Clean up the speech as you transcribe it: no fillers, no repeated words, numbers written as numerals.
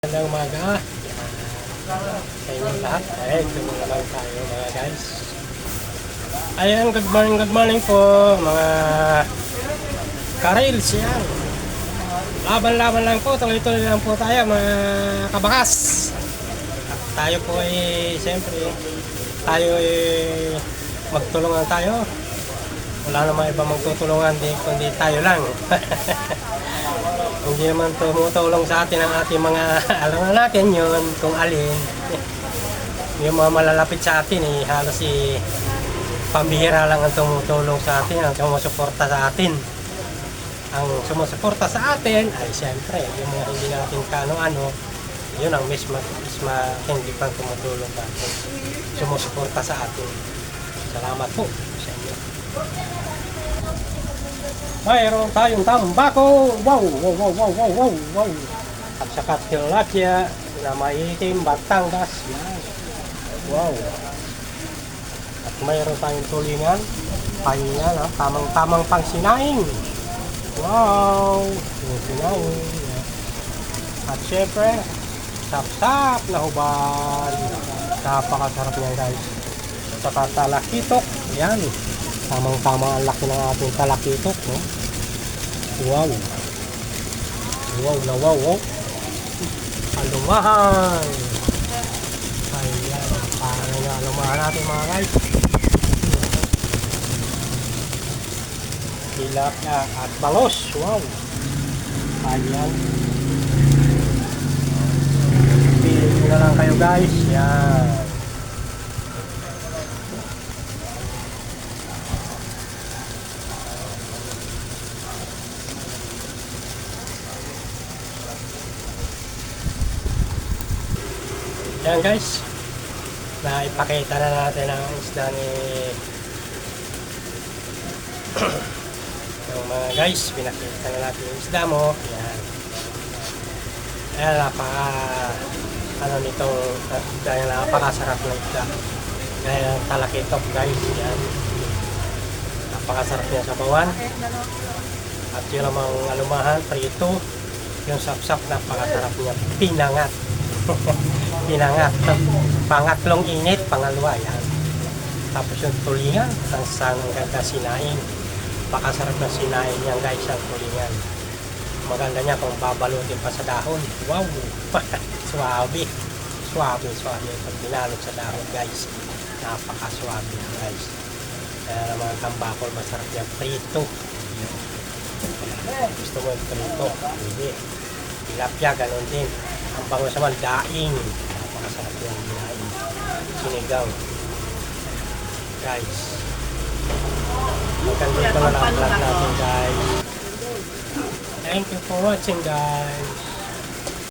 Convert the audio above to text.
Magandang umaga sa inyong lahat. Tumulong lang tayo mga guys. Ayan, good morning po mga ka-rails yan. Laban-laban lang po, tuloy-tuloy lang po tayo mga kabakas. At tayo po siyempre, tayo magtulungan tayo. Wala namang iba magtutulungan kundi tayo lang. Hindi naman tumutulong sa atin ang ating mga alam na natin yun kung alin. Yung mga malalapit sa atin halos pambihira lang ang tumutulong sa atin, ang sumusuporta sa atin. Ang sumusuporta sa atin ay siyempre yung mga hindi natin kano-ano, yun ang misma hindi pang tumutulong sa atin, sumusuporta sa atin. Salamat po sa inyo. Mayroon tayong tambako. Wow. At saka tilapia na maitim, Batangas. Yan. Wow. At mayroon tayong tulingan. Pahinga na, tamang pang sinaing. Wow. Yung sinaing. At syempre, sap-sap na hubad. Napakasarap niyan guys. At saka talakitok. Yan. Tamang-tama ang laki ng ating talakitok, no? Wow. Wow. Alumahan. Ayan. Parang nga alumahan natin mga guys. Tilapia at bangos. Wow. Ayan. Piliin na lang kayo guys. Yan. Yan guys, na ipakita na natin ang isda ni yung mga guys, pinakita na natin yung isda mo. Yan. Ayan, dahil napakasarap ng isda. Dahil ang talakitok guys, yan. Napakasarap niya sa bawan. At yun namang alumahan, prito. Yung sapsap, napakasarap niya. Pinangat. Pinangat. Pangatlong init, pangalawa yan. Tapos yung tulingan, ang ganda sinain. Pakasarap na sinain yan guys, ang tulingan. Maganda niya kung babalutin pa sa dahon. Wow! Suwabe. Suwabe. Pag binalot sa dahon guys, napakaswabe guys. Kaya naman ang tambakol, masarap yan. Prito. Gusto mo yung prito? Hindi. Tilapia, ganun din. Ang bangos naman, daing. Napakasarap yung daing. Sinigaw. Guys. Magandang pala lang vlog natin guys. Thank you for watching guys.